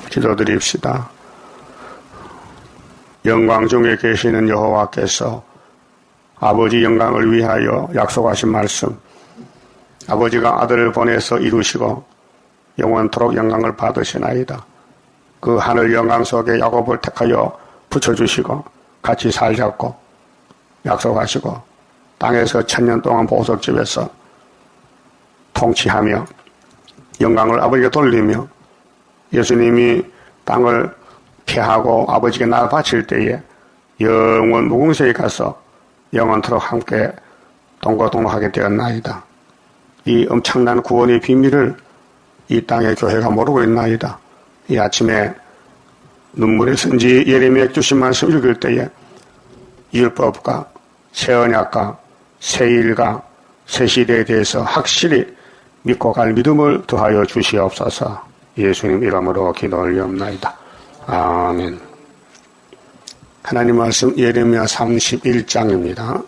기도드립시다. 영광 중에 계시는 여호와께서 아버지 영광을 위하여 약속하신 말씀, 아버지가 아들을 보내서 이루시고 영원토록 영광을 받으시나이다. 그 하늘 영광 속에 야곱을 택하여 붙여주시고 같이 살자고 약속하시고 땅에서 1000년 동안 보석집에서 통치하며 영광을 아버지께 돌리며 예수님이 땅을 피하고 아버지께 날 바칠 때에 영원 무궁세에 가서 영원토록 함께 동거동락하게 되었나이다. 이 엄청난 구원의 비밀을 이 땅의 교회가 모르고 있나이다. 이 아침에 눈물의 선지 예레미야 주신 말씀 읽을 때에 율법과 새 언약과 새 일과 새 시대에 대해서 확실히 믿고 갈 믿음을 더하여 주시옵소서. 예수님 이름으로 기도 올리옵나이다. 아멘. 하나님 말씀 예레미야 31장입니다.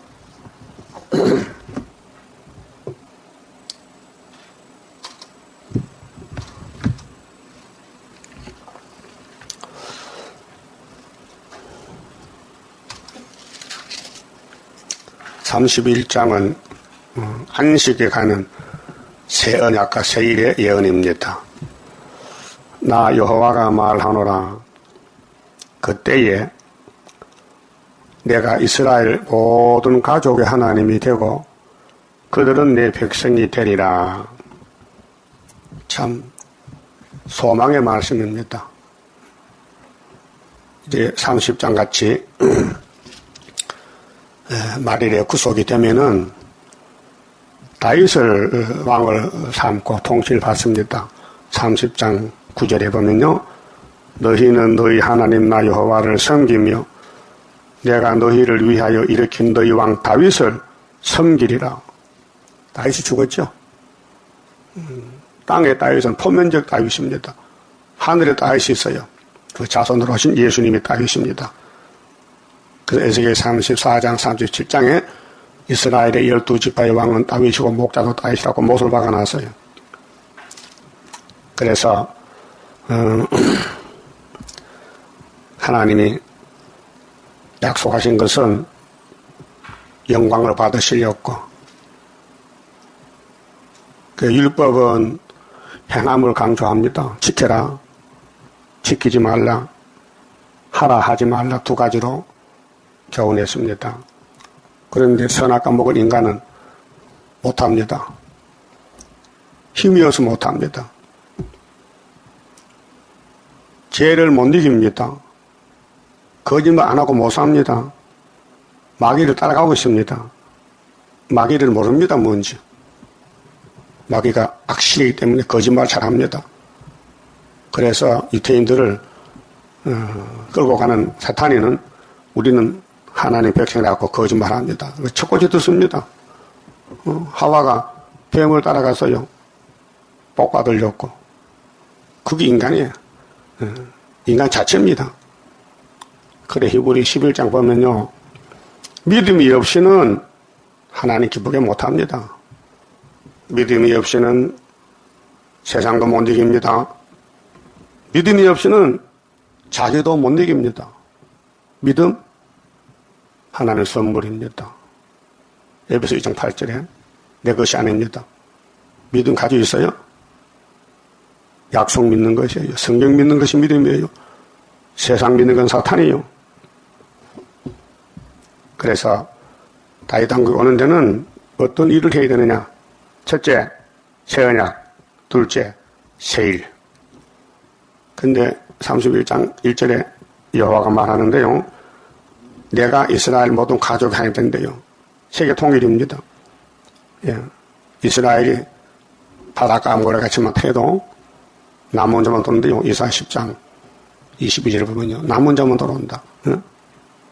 (31장은) 안식에 가는 새 언약과 새 일의 예언입니다. 나 여호와가 말하노라. 그때에 내가 이스라엘 모든 가족의 하나님이 되고 그들은 내 백성이 되리라. 참 소망의 말씀입니다. 이제 30장 같이 말일에 구속이 되면은 다윗을 왕을 삼고 통치를 받습니다. 30장 9절에 보면요. 너희는 너희 하나님 나 여호와를 섬기며 내가 너희를 위하여 일으킨 너희 왕 다윗을 섬기리라. 다윗이 죽었죠. 땅의 다윗은 포면적 다윗입니다. 하늘에 다윗이 있어요. 그 자손으로 오신 예수님이 다윗입니다. 그래서 에스겔 34장 37장에 이스라엘의 12지파의 왕은 다윗이고 목자도 다윗이라고 못을 박아놨어요. 그래서 하나님이 약속하신 것은 영광을 받으시려고. 그 율법은 행함을 강조합니다. 지켜라, 지키지 말라, 하라 하지 말라 두 가지로 교훈했습니다. 그런데 선악과 먹을 인간은 못합니다. 힘이 어서 못합니다. 죄를 못 이깁니다. 거짓말 안 하고 못 삽니다. 마귀를 따라가고 있습니다. 마귀를 모릅니다, 뭔지. 마귀가 악실이기 때문에 거짓말 잘합니다. 그래서 유태인들을 끌고 가는 사탄이는 우리는 하나님 백성이라고 거짓말합니다. 첫 번째 듣습니다. 하와가 뱀을 따라가서요. 복 받으려고. 그게 인간이에요. 인간 자체입니다. 그래 히브리 11장 보면요. 믿음이 없이는 하나님 기쁘게 못합니다. 믿음이 없이는 세상도 못 이깁니다. 믿음이 없이는 자기도 못 이깁니다. 믿음? 하나님의 선물입니다. 에베소 2장 8절에 내 것이 아닙니다. 믿음 가지고 있어요? 약속 믿는 것이에요. 성경 믿는 것이 믿음이에요. 세상 믿는 건 사탄이에요. 그래서 다윗 왕국이 오는 데는 어떤 일을 해야 되느냐? 첫째, 새 언약. 둘째, 새 일. 근데 31장 1절에 여호와가 말하는데요. 내가 이스라엘 모든 가족이 하나님 된대요. 세계 통일입니다. 예. 이스라엘이 바닷가 모래같이만 패도 남은 자만 도는데요. 이사 10장 22절을 보면요. 남은 자만 돌아온다. 응?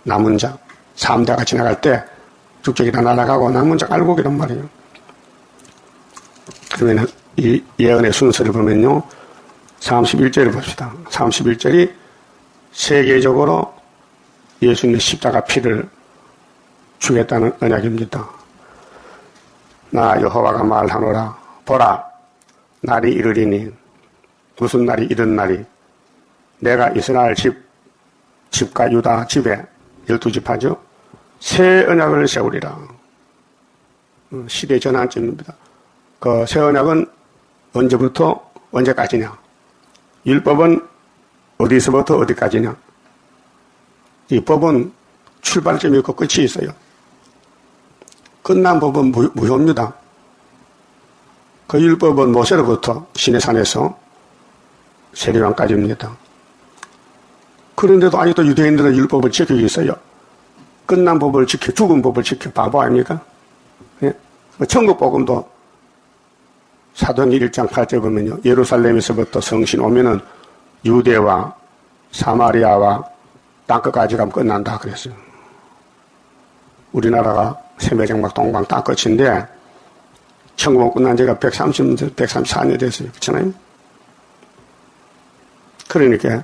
남은 자. 3대가 지나갈 때 죽적이 다 날아가고 남은 자 깔고 오기란 말이에요. 그러면 이 예언의 순서를 보면요. 31절을 봅시다. 31절이 세계적으로 예수님의 십자가 피를 주겠다는 언약입니다. 나 여호와가 말하노라. 보라, 날이 이르리니. 무슨 날이 이런 날이? 내가 이스라엘 집과 유다 집에 12지파죠. 새 언약을 세우리라. 시대 전환점입니다. 그 새 언약은 언제부터 언제까지냐? 율법은 어디서부터 어디까지냐? 이 법은 출발점이 있고 끝이 있어요. 끝난 법은 무효입니다. 그 율법은 모세로부터 시내산에서 세례요한까지입니다. 그런데도 아직도 유대인들은 율법을 지키고 있어요. 끝난 법을 지켜, 죽은 법을 지켜. 바보 아닙니까? 예? 천국 복음도 사도행전 1장 8절 보면요. 예루살렘에서부터 성신 오면은 유대와 사마리아와 땅끝까지 가면 끝난다 그랬어요. 우리나라가 세매장막 동방 땅끝인데 천국은 끝난 지가 134년 됐어요. 그렇잖아요? 그러니까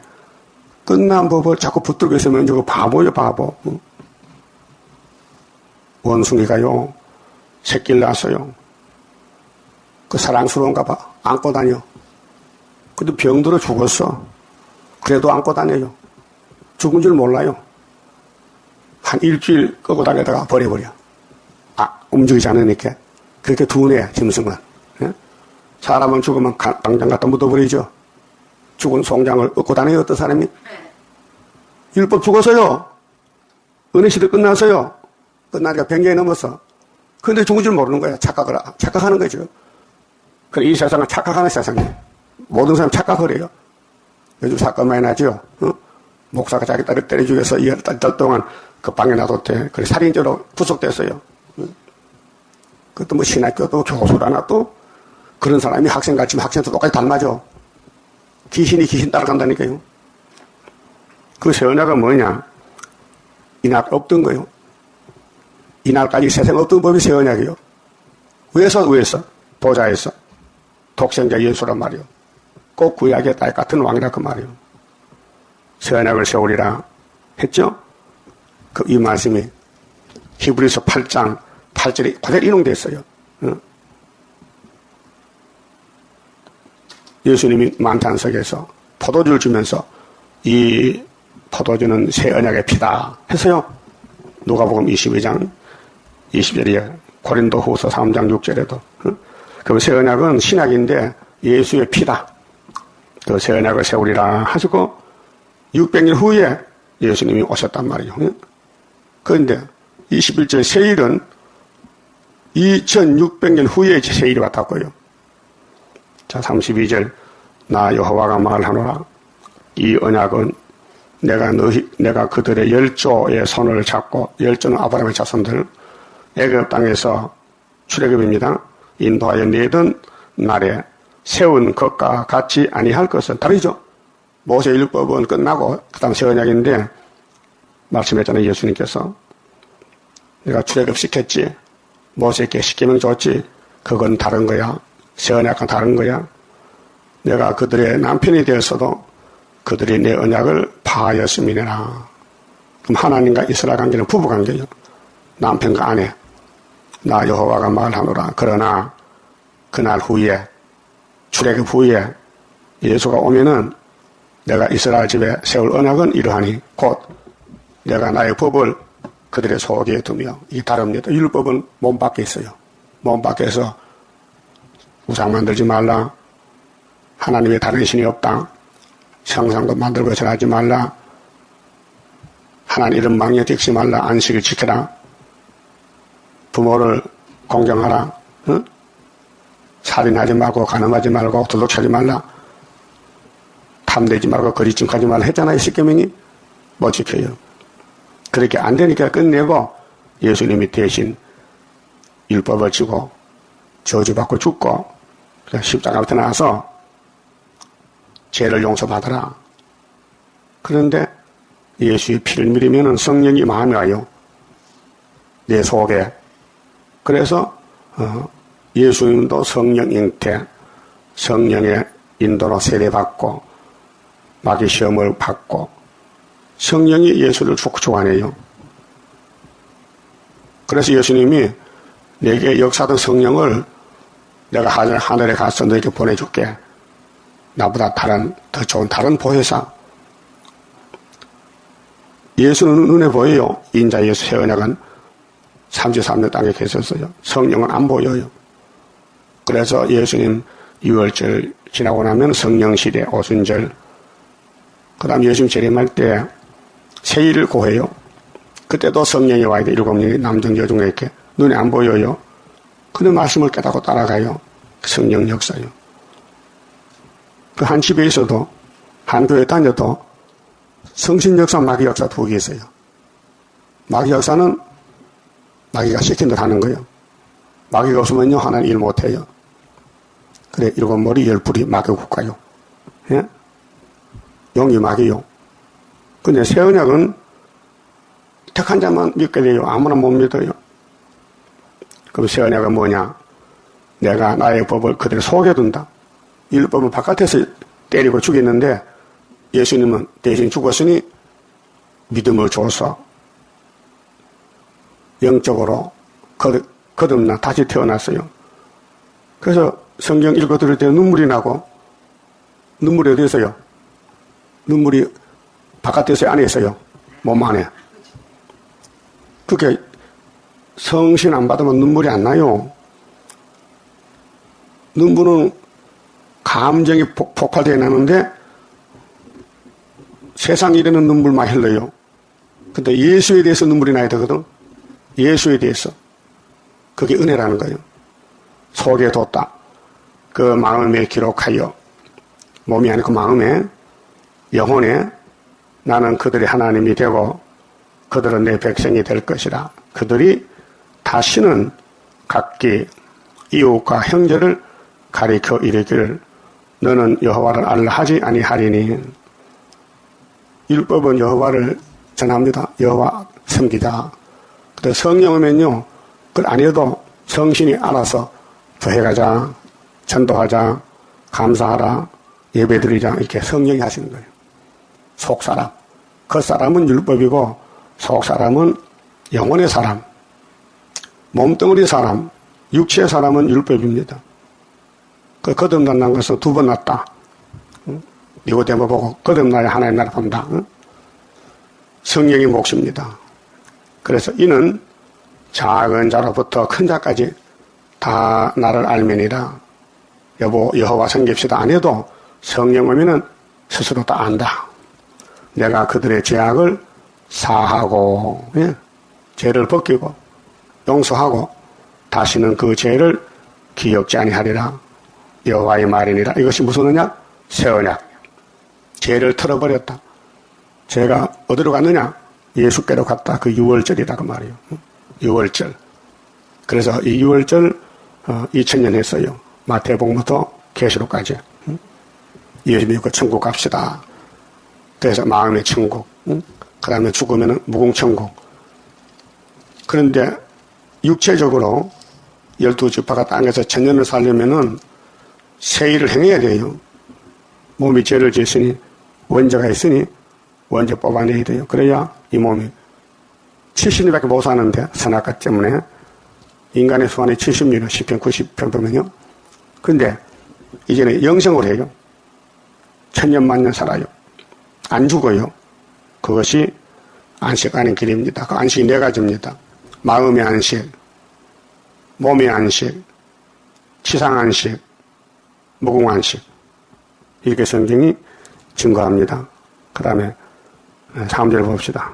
끝난 법을 자꾸 붙들고 있으면 저거 바보요, 바보. 원숭이가요, 새끼를 낳았어요. 그 사랑스러운가 봐. 안고 다녀. 근데 병들어 죽었어. 그래도 안고 다녀요. 죽은 줄 몰라요. 한 일주일 끄고 다니다가 버려버려. 움직이지 않으니까. 그렇게 둔해, 짐승은. 예? 사람은 죽으면 당장 갖다 묻어버리죠. 죽은 송장을 얻고 다녀요, 어떤 사람이? 율법 죽었어요. 은혜시대 끝났어요. 끝나니까 100년이 넘었어. 그런데 죽은 줄 모르는 거야. 착각하는 거죠. 그래, 이 세상은 착각하는 세상이에요. 모든 사람 착각을 해요. 요즘 사건 많이 나죠. 목사가 자기 딸을 때려 죽여서 2달 동안 그 방에 놔뒀대. 그래, 살인죄로 구속됐어요. 그것도 뭐 신학교도 교수라나 또 그런 사람이 학생 같지만 학생도 똑같이 닮아져. 귀신이 귀신 따라간다니까요. 그 새 언약은 뭐냐? 이날 없던 거요. 이날까지 세상에 없던 법이 새 언약이요. 왜서? 보좌에서. 독생자 예수란 말이요. 꼭 구약의 딸 같은 왕이라 그 말이요. 새 언약을 세우리라 했죠? 이 말씀이 히브리서 8장 8절에 그대로 인용됐어요. 예수님이 만찬석에서 포도주를 주면서 이 포도주는 새 언약의 피다 해서요. 누가복음 22장 20절이에요. 고린도후서 3장 6절에도. 그럼 새 언약은 신약인데 예수의 피다. 그 새 언약을 세우리라 하시고 600년 후에 예수님이 오셨단 말이에요. 그런데 21절 세일은 2600년 후에 세일이 왔다고요. 자, 32절 나 여호와가 말하노라. 이 언약은 내가 그들의 열조의 손을 잡고, 열조는 아브라함의 자손들, 애굽 땅에서 출애굽입니다. 인도하여 내던 날에 세운 것과 같이 아니할 것은 다르죠. 모세 율법은 끝나고 그다음 새 언약인데 말씀했잖아요. 예수님께서 내가 출애굽시켰지, 모세에게 십계명 줬지, 그건 다른 거야. 새 언약은 다른 거야. 내가 그들의 남편이 되었어도 그들이 내 언약을 파하였음이니라. 그럼 하나님과 이스라엘 관계는 부부 관계예요. 남편과 아내. 나 여호와가 말하노라. 그러나 그날 후에, 출애굽 후에 예수가 오면은 내가 이스라엘 집에 세울 언약은 이러하니 곧 내가 나의 법을 그들의 속에 두며. 이게 다릅니다. 율법은 몸 밖에 있어요. 몸 밖에서 우상 만들지 말라. 하나님의 다른 신이 없다. 상상도 만들고 전하지 말라. 하나님 이름 망령 찍지 말라. 안식을 지켜라. 부모를 공경하라. 응? 살인하지 말고 간음하지 말고 도둑질하지 말라. 탐내지 말고 거짓증하지 말라 했잖아요. 십계명이. 못 지켜요. 그렇게 안 되니까 끝내고 예수님이 대신 율법을 지고 저주받고 죽고 십자가부터 나와서 죄를 용서받아라. 그런데 예수의 피를 믿으면 성령이 마음에 와요. 내 속에. 그래서 예수님도 성령 잉태, 성령의 인도로 세례받고 마귀 시험을 받고 성령이 예수를 좋아하네요. 그래서 예수님이 내게 역사하던 성령을 내가 하늘에 가서 너에게 보내줄게. 나보다 더 좋은 다른 보혜사, 예수는 눈에 보여요. 인자 예수 새 언약은 33년 땅에 계셨어요. 성령은 안 보여요. 그래서 예수님 6월절 지나고 나면 성령시대 오순절, 그 다음 예수님 재림할 때 세일을 고해요. 그때도 성령이 와야 돼. 7명이 남중 여중에게 눈에 안 보여요. 근데 말씀을 깨닫고 따라가요. 성령 역사요. 그 한 집에 있어도, 한 교회 다녀도 성신 역사, 마귀 역사 두 개 있어요. 마귀 역사는 마귀가 시킨 대로 하는 거예요. 마귀가 없으면요, 하나는 일 못해요. 그래, 7머리 10뿔이 마귀 국가요. 예? 용이 마귀요. 근데 새 언약은 택한 자만 믿게 돼요. 아무나 못 믿어요. 그럼 새 언약은 뭐냐? 내가 나의 법을 그대로 속여둔다. 율법은 바깥에서 때리고 죽였는데 예수님은 대신 죽었으니 믿음을 줘서 영적으로 거듭나 다시 태어났어요. 그래서 성경 읽어 들을 때 눈물이 나고, 눈물이 어디 있어요? 눈물이 바깥에서 안에 있어요. 몸 안에. 그게 성신 안 받으면 눈물이 안 나요. 눈물은 감정이 폭발되어 나는데 세상 일에는 눈물만 흘러요. 근데 예수에 대해서 눈물이 나야 되거든. 예수에 대해서. 그게 은혜라는 거예요. 속에 뒀다. 그 마음에 기록하여, 몸이 아니고 마음에, 영혼에 나는 그들의 하나님이 되고 그들은 내 백성이 될 것이라. 그들이 다시는 각기 이웃과 형제를 가리켜 이르기를 너는 여호와를 알라 하지 아니하리니. 율법은 여호와를 전합니다. 여호와 섬기자. 근데 성령이면요, 그걸 안 해도 성신이 알아서 더해가자, 전도하자, 감사하라, 예배드리자, 이렇게 성령이 하시는 거예요. 속사람. 겉사람은 율법이고 속사람은 영혼의 사람, 몸뚱어리 사람, 육체의 사람은 율법입니다. 그 거듭난다는 것은 2번 났다. 니고데모 보고 거듭나야 하나님 나라 본다. 성령이 몫입니다. 그래서 이는 작은 자로부터 큰 자까지 다 나를 알면이라. 여보 여호와 섬깁시다 안 해도 성령 오면은 스스로 다 안다. 내가 그들의 죄악을 사하고, 예? 죄를 벗기고 용서하고 다시는 그 죄를 기억지 아니하리라. 여호와의 말이니라. 이것이 무슨 언약? 새 언약. 죄를 털어버렸다. 죄가 어디로 갔느냐? 예수께로 갔다. 그 6월절이다 그 말이에요. 6월절. 그래서 이 6월절 2000년 했어요. 마태복음부터 계시록까지. 예수 믿고 천국 갑시다. 그래서 마음의 천국. 그 다음에 죽으면 무궁천국. 그런데 육체적으로 12지파가 땅에서 천년을 살려면은 세일을 행해야 돼요. 몸이 죄를 지었으니 원죄가 있으니 원죄 뽑아내야 돼요. 그래야 이 몸이 70년밖에 못 사는데 선악과 때문에 인간의 수완이 70년, 10편, 90편 보면요. 근데 이제는 영생을 해요. 천년 만년 살아요. 안 죽어요. 그것이 안식하는 길입니다. 그 안식이 4가지입니다. 마음의 안식, 몸의 안식, 치상 안식, 무궁 안식. 이렇게 성경이 증거합니다. 그 다음에 3절 봅시다.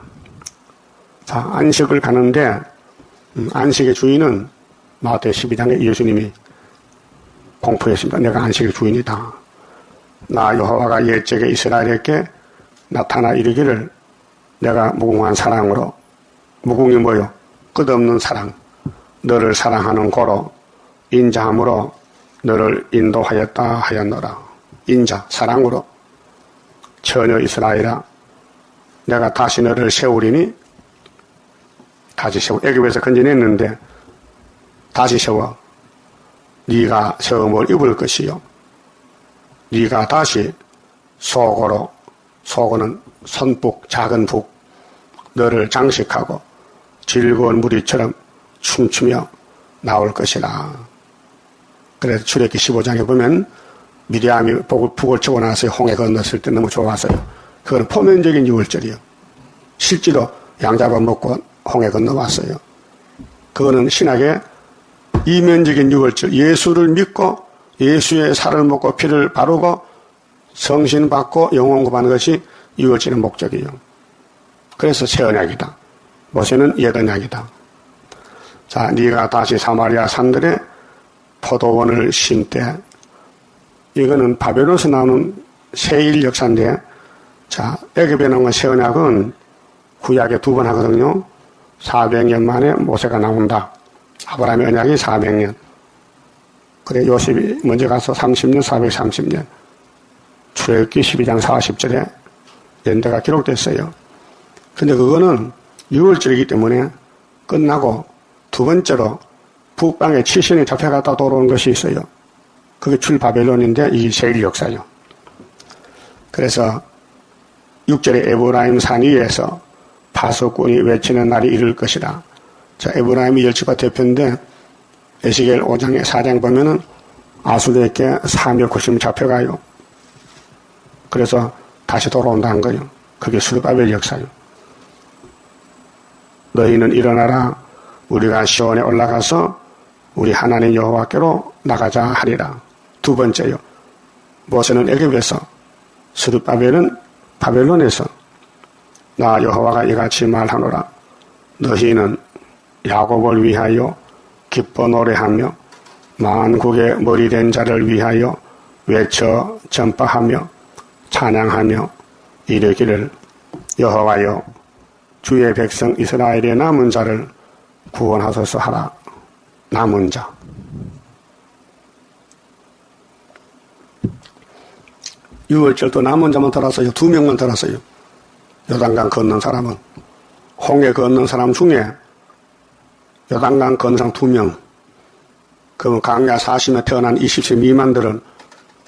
자, 안식을 가는데 안식의 주인은 마태 12장에 예수님이 공포했습니다. 내가 안식의 주인이다. 나 여호와가 옛적에 이스라엘에게 나타나 이르기를 내가 무궁한 사랑으로, 무궁이 뭐요? 끝없는 사랑, 너를 사랑하는 고로 인자함으로 너를 인도하였다 하였노라. 인자, 사랑으로 처녀 이스라엘아 내가 다시 너를 세우리니. 다시 세워. 애굽에서 건져냈는데 다시 세워. 네가 세움을 입을 것이요 네가 다시 속으로, 속은 손북, 작은 북, 너를 장식하고 즐거운 무리처럼 춤추며 나올 것이라. 그래서 출애굽기 15장에 보면 미리암이 북을 치고 나서 홍해 건넜을 때 너무 좋았어요. 그건 포면적인 6월절이요. 실제로 양 잡아먹고 홍해 건너왔어요. 그거는 신학의 이면적인 유월절, 예수를 믿고 예수의 살을 먹고 피를 바르고 성신 받고 영혼 구하는 것이 유월절의 목적이에요. 그래서 새 언약이다. 모세는 옛 언약이다. 자, 네가 다시 사마리아 산들에 포도원을 심되, 이거는 바벨론에서 나오는 세일 역사인데, 자, 애굽에 나온 새 언약은 구약에 2번 하거든요. 400년 만에 모세가 나온다. 아브라함의 언약이 400년. 그래, 요셉이 먼저 가서 30년, 430년. 출애굽기 12장 40절에 연대가 기록됐어요. 근데 그거는 6월절이기 때문에 끝나고 두 번째로 북방에 7신이 잡혀갔다 돌아오는 것이 있어요. 그게 출바벨론인데 이 세일 역사요. 그래서 6절에 에브라임 산 위에서 파수꾼이 외치는 날이 이를 것이라. 자, 에브라임이 열지파 대표인데 에스겔 5장에 4장 보면은 아수르에게 490명 잡혀가요. 그래서 다시 돌아온다는 거예요. 그게 스룹바벨 역사요. 너희는 일어나라. 우리가 시온에 올라가서 우리 하나님 여호와께로 나가자 하리라. 두 번째요. 모세는 애굽에서, 스룹바벨은 바벨론에서 나 여호와가 이같이 말하노라. 너희는 야곱을 위하여 기뻐 노래하며 만국의 머리된 자를 위하여 외쳐 전파하며 찬양하며 이르기를 여호와여 주의 백성 이스라엘의 남은 자를 구원하소서 하라. 남은 자. 유월절도 남은 자만 들었어요. 2명만 들었어요. 요단강 건넌 사람은. 홍해 건넌 사람 중에 요단강 건넌 사람 2명. 그러면 강야 40년 태어난 20세 미만들은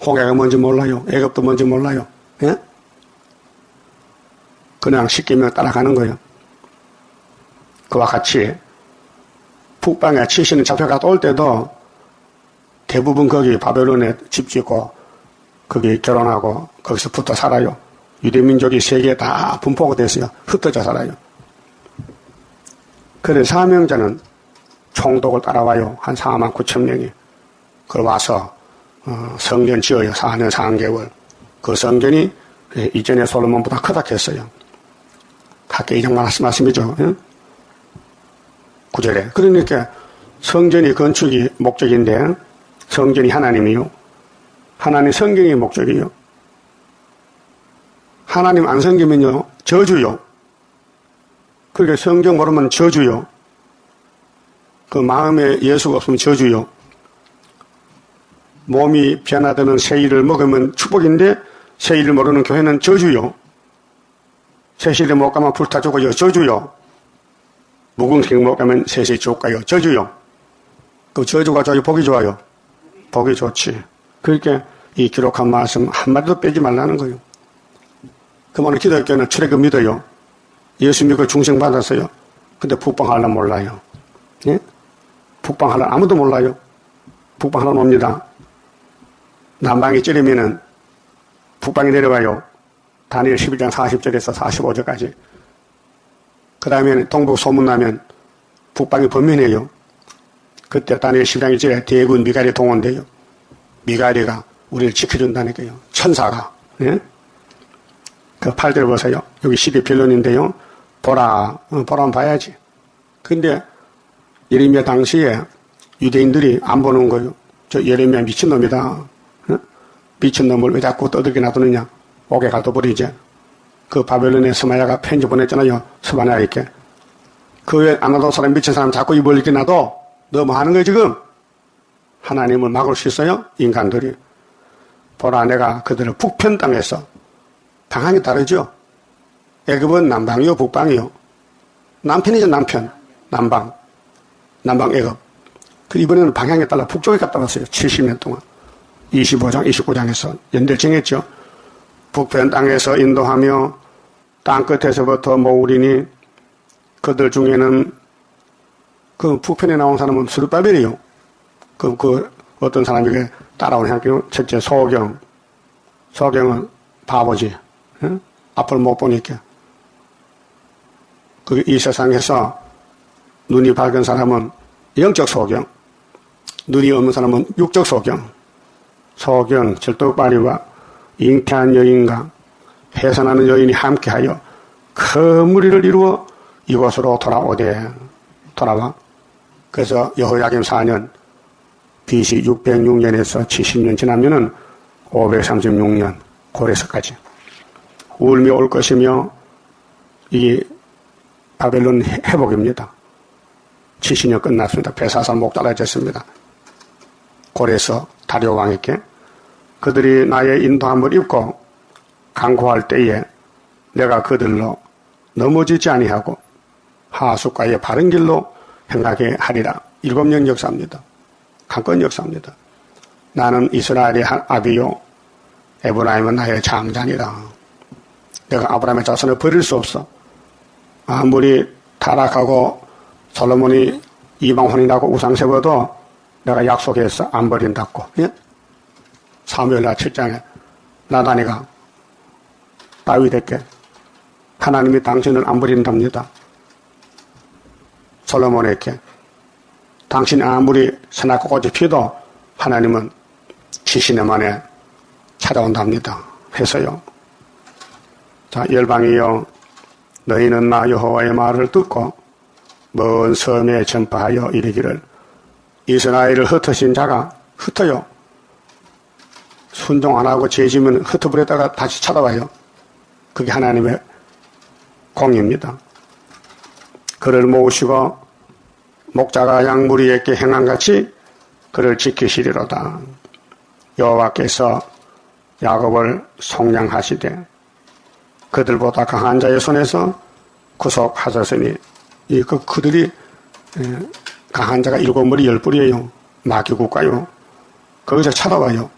홍해가 뭔지 몰라요. 애굽도 뭔지 몰라요. 예? 그냥 시키면 따라가는 거예요. 그와 같이 북방에 70년 잡혀가다 올 때도 대부분 거기 바벨론에 집 짓고 거기 결혼하고 거기서 붙어 살아요. 유대민족이 세계에 다 분포가 됐어요. 흩어져 살아요. 그래 사명자는 총독을 따라와요. 한 4만 9천 명이. 그러 와서 성전 지어요. 4년 3개월. 그 성전이 이전에 솔로몬보다 크다 했어요. 각계 이장 말씀이죠. 응? 9절에. 그러니까 성전이 건축이 목적인데 성전이 하나님이요. 하나님 성경이 목적이요. 하나님 안 섬기면요. 저주요. 그러니까 성경 모르면 저주요. 그 마음에 예수가 없으면 저주요. 몸이 변화되는 새일을 먹으면 축복인데 새일을 모르는 교회는 저주요. 새실에 못 가면 불타 죽어요. 저주요. 묵은생 못 가면 새시 쭉 가요. 저주요. 그 저주가 좋아요. 복이 좋아요. 복이 좋지. 그러니까 이 기록한 말씀 한마디도 빼지 말라는 거예요. 그러면 기독교는 출애굽 믿어요. 예수 믿고 중생 받았어요. 근데 북방하려면 몰라요. 예? 북방하려면 아무도 몰라요. 북방하려면 옵니다. 남방이 찌르면은 북방이 내려가요. 다니엘 11장 40절에서 45절까지. 그 다음에 동북 소문나면 북방이 범민해요. 그때 다니엘 11장이 찌르 대군 미가리 동원돼요. 미가리가 우리를 지켜준다니까요. 천사가. 예? 그 8절 보세요. 여기 12필론인데요. 보라. 보라면 봐야지. 근데 예레미야 당시에 유대인들이 안 보는 거예요. 저 예레미야 미친놈이다. 미친놈을 왜 자꾸 떠들게 놔두느냐. 옥에 가둬버리지. 그 바벨론에 스마야가 편지 보냈잖아요. 스바냐에게. 그 외에 안 놔둔 사람 미친 사람 자꾸 입을 이렇게 놔둬. 너 뭐 하는 거야 지금? 하나님을 막을 수 있어요? 인간들이. 보라 내가 그들을 북편 땅에서 방향이 다르죠. 애굽은 남방이요 북방이요. 남편이죠 남편. 남방 애굽. 그 이번에는 방향에 따라 북쪽에 갔다 왔어요. 70년 동안. 25장 29장에서 연대를 정했죠. 북편 땅에서 인도하며 땅끝에서부터 모으리니 그들 중에는 그 북편에 나온 사람은 스룹바벨이요. 그 어떤 사람에게 따라오는 향기는 첫째 소경은 바보지. 응? 앞을 못 보니까. 이 세상에서 눈이 밝은 사람은 영적 소경, 눈이 없는 사람은 육적 소경, 소경, 절뚝발이와 잉태한 여인과 해산하는 여인이 함께하여 큰 무리를 이루어 이곳으로 돌아와. 그래서 여호야김 4년, BC 606년에서 70년 지나면은 536년 고레스까지 울미 올 것이며 이 바벨론 회복입니다. 70년 끝났습니다. 베사산 목달라졌습니다. 고레스 다리오 왕에게 그들이 나의 인도함을 입고 강구할 때에 내가 그들로 넘어지지 아니하고 하숫가의 바른 길로 행하게 하리라. 7년 역사입니다. 강권 역사입니다. 나는 이스라엘의 아비요 에브라임은 나의 장자니라. 내가 아브라함의 자손을 버릴 수 없어. 아무리 타락하고 솔로몬이 이방혼이라고 우상 세워도 내가 약속해서 안 버린다고. 예? 사무엘하 7장에 나다니가 다윗에게 하나님이 당신을 안 버린답니다. 솔로몬에게 당신이 아무리 선악과 꽃이 피도 하나님은 70년 만에 찾아온답니다. 해서요. 자, 열방이여 너희는 나 여호와의 말을 듣고 먼 섬에 전파하여 이르기를 이스라엘을 흩으신 자가 흩어요. 순종 안 하고 죄지면 흩어버렸다가 다시 찾아와요. 그게 하나님의 공입니다. 그를 모으시고 목자가 양무리에게 행한같이 그를 지키시리로다. 여호와께서 야곱을 속량하시되 그들보다 강한 자의 손에서 구속하셨으니 그들이 강한 자가 7머리 10뿔이에요. 마귀국가요. 거기서 찾아와요.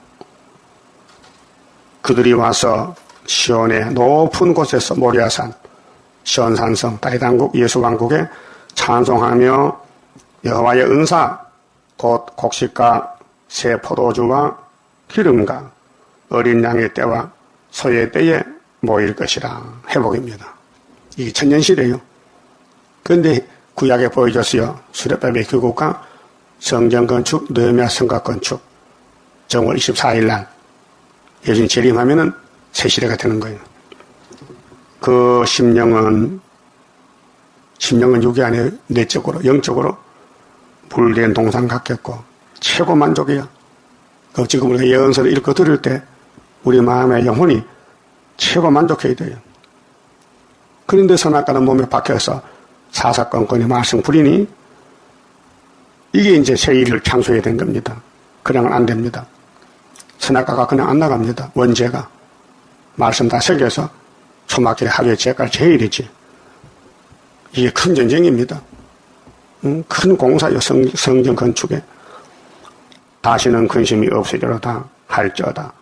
그들이 와서 시온의 높은 곳에서 모리아산 시온산성 다윗왕국 예수왕국에 찬송하며 여호와의 은사 곧 곡식과 새 포도주와 기름과 어린 양의 때와 소의 때에 모일 것이라. 회복입니다. 이게 천년시대예요. 그런데 구약에 보여줬어요. 수레바벨 교국과 성전 건축, 느헤미야 성곽 건축. 정월 24일 날 예수님 재림하면은 새 시대가 되는 거예요. 그 심령은 6위 안에 내적으로 영적으로 불된 동상 같겠고 최고 만족이야. 지금 우리가 예언서를 읽고 들을 때 우리 마음의 영혼이 최고 만족해야 돼요. 그런데 선악과는 몸에 박혀서 사사건건이 말썽 부리니 이게 이제 새 일을 창조해야 된 겁니다. 그냥은 안 됩니다. 선악과가 그냥 안 나갑니다. 원죄가 말씀 다 새겨서 초막길에 하루에 죄가 제일이지. 이게 큰 전쟁입니다. 큰 공사요. 성전 건축에. 다시는 근심이 없으리로다 할지어다.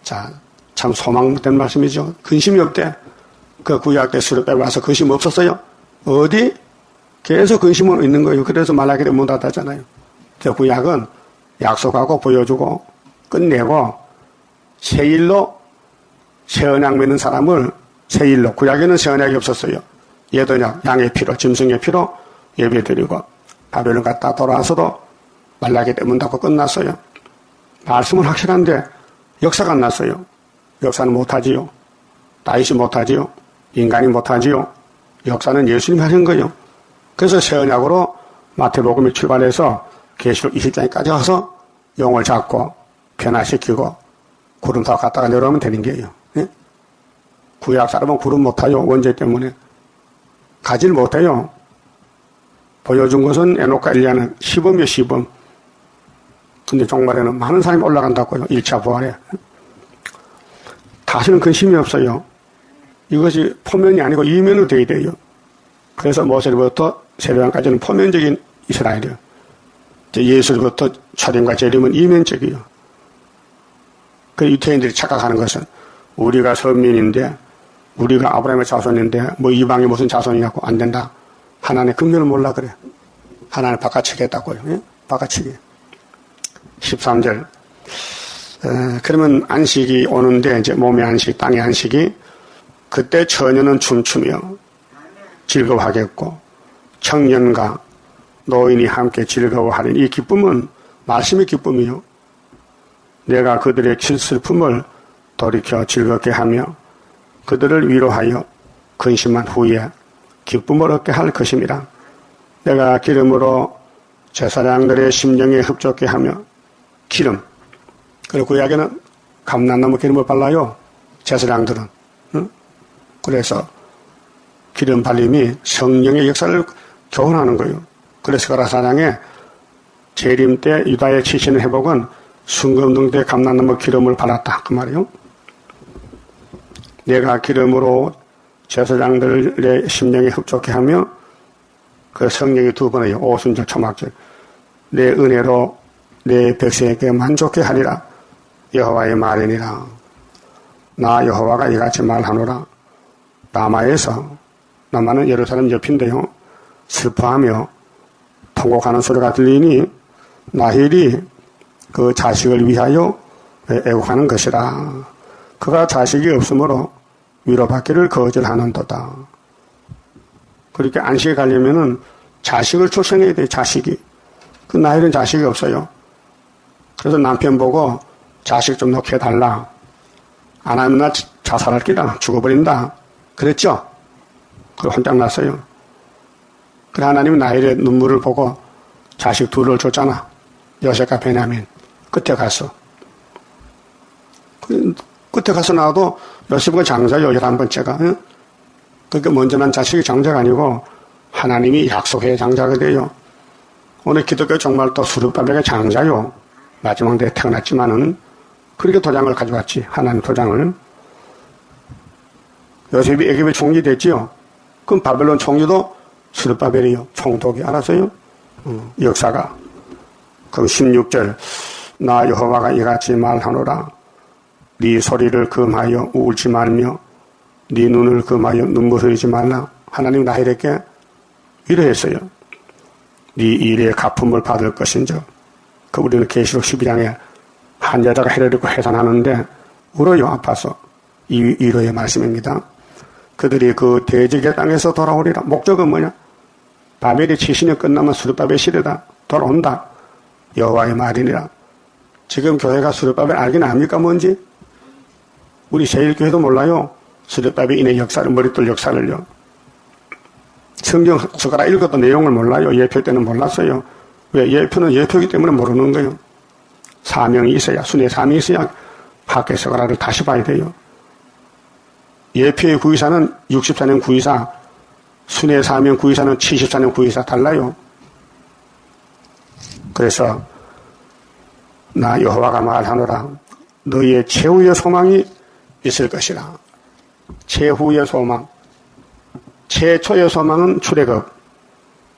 자, 참 소망된 말씀이죠. 근심이 없대. 그 구약 때 수를 빼와서 근심 없었어요. 어디? 계속 근심은 있는 거예요. 그래서 말라기를 못 닫았잖아요. 저 구약은 약속하고 보여주고 끝내고 새 일로 새 언약 맺는 사람을 새 일로 구약에는 새 언약이 없었어요. 옛언약 양의 피로 짐승의 피로 예배드리고 바벨론 갔다 돌아와서도 말라기 때 문 닫고 끝났어요. 말씀은 확실한데 역사가 안 났어요. 역사는 못하지요. 다윗이 못하지요. 인간이 못하지요. 역사는 예수님이 하신 거예요. 그래서 새 언약으로 마태복음에 출발해서 계시록 20장까지 와서 용을 잡고 변화시키고 구름 타고 갔다가 내려오면 되는 거예요. 예? 구약 사람은 구름 못타요. 원죄 때문에. 가지를 못해요. 보여준 것은 에녹과 엘리야는 시범이요 시범. 근데 종말에는 많은 사람이 올라간다고요. 1차 부활에. 다시는 근심이 없어요. 이것이 포면이 아니고 이면으로 되어야 돼요. 그래서 모세로부터 세례관까지는 포면적인 이스라엘이에요. 예수로부터 초림과 재림은 이면적이에요. 그 유태인들이 착각하는 것은 우리가 선민인데 우리가 아브라함의 자손인데 뭐 이방이 무슨 자손이냐고 안 된다. 하나님의 긍휼을 몰라 그래. 하나님 바꿔치겠다고요. 예? 바꿔치기. 13절. 그러면 안식이 오는데 이제 몸의 안식, 땅의 안식이 그때 처녀는 춤추며 즐거워하겠고 청년과 노인이 함께 즐거워하는 이 기쁨은 말씀의 기쁨이요. 내가 그들의 슬픔을 돌이켜 즐겁게 하며 그들을 위로하여 근심한 후에 기쁨을 얻게 할 것입니다. 내가 기름으로 제사장들의 심령에 흡족게 하며 기름, 그리고 구약에는 감람나무 기름을 발라요. 제사장들은. 응? 그래서 기름 발림이 성령의 역사를 교훈하는 거예요. 그래서 가라사장에 재림 때 유다의 치시는 회복은 순금동 때 감람나무 기름을 발랐다. 그 말이요. 내가 기름으로 제사장들의 심령에 흡족해 하며 그 성령이 두 번이요. 오순절 초막절. 내 은혜로 내 백성에게 만족해 하리라. 여호와의 말이니라. 나 여호와가 이같이 말하노라. 남아는 예루살렘 옆인데요. 슬퍼하며 통곡하는 소리가 들리니 라헬이 그 자식을 위하여 애국하는 것이라. 그가 자식이 없으므로 위로받기를 거절하는도다. 그렇게 안식에 가려면은 자식을 출생해야 돼. 자식이. 그 라헬은 자식이 없어요. 그래서 남편 보고 자식 좀 놓게 해달라. 안 하면 나 자살할 기다. 죽어버린다. 그랬죠? 그걸 혼짝 났어요. 그래 하나님은 라헬의 눈물을 보고 자식 둘을 줬잖아. 요셉과 베냐민. 끝에 가서. 끝에 가서 나와도 요셉은 장자요. 11번째가. 응? 그러니까 먼저 난 자식이 장자가 아니고 하나님이 약속해 장자가 돼요. 오늘 기독교 정말 또 수르바벨의 장자요. 마지막 때에 태어났지만은 그렇게 도장을 가져왔지. 하나님 도장을. 요셉이 애굽의 총리 됐지요. 그럼 바벨론 총리도 수르바벨이요. 총독이 알았어요? 역사가. 그럼 16절 나 여호와가 이같이 말하노라. 네 소리를 금하여 울지 말며 네 눈을 금하여 눈물 흘리지 말라. 하나님 라헬에게 위로했어요. 네 일의 갚음을 받을 것인즉. 그 우리는 계시록 12장에 한 여자가 해를 입고 해산하는데 울어요. 아파서. 이 위로의 말씀입니다. 그들이 그 대적의 땅에서 돌아오리라. 목적은 뭐냐? 바벨이 70년 끝나면 수르바벨 시대다. 돌아온다. 여호와의 말이니라. 지금 교회가 수르바벨 알긴 압니까 뭔지? 우리 세일교회도 몰라요. 수르바벨인의 역사를, 머릿돌 역사를요. 성경 숟가락 읽어도 내용을 몰라요. 예표 때는 몰랐어요. 왜? 예표는 예표이기 때문에 모르는 거예요. 사명이 있어야, 순회 사명이 있어야 학계 숟가락을 다시 봐야 돼요. 예표의 구의사는 64년 구의사, 순회 사명 구의사는 74년 구의사 달라요. 그래서 나 여호와가 말하노라. 너희의 최후의 소망이 있을 것이라. 최후의 소망. 최초의 소망은 출애굽.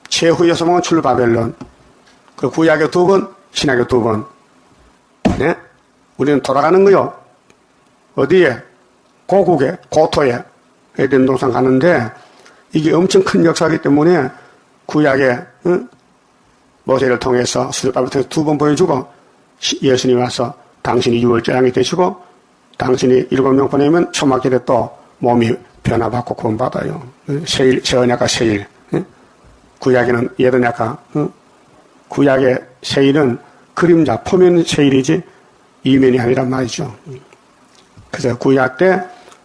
최후의 소망은 출바벨론. 그 구약의 2번, 신약의 2번. 네? 우리는 돌아가는 거요. 어디에? 고국에, 고토에, 에덴 동산 가는데 이게 엄청 큰 역사이기 때문에 구약에 모세를 통해서 수르바벨을 통해서 2번 보여주고 예수님이 와서 당신이 6월 재앙이 되시고 당신이 7명 보내면 초막절에 또 몸이 변화받고 구원받아요. 세언약과 세일. 구약에는 예언약과 구약의 세일은 그림자, 표면 세일이지 이면이 아니란 말이죠. 그래서 구약 때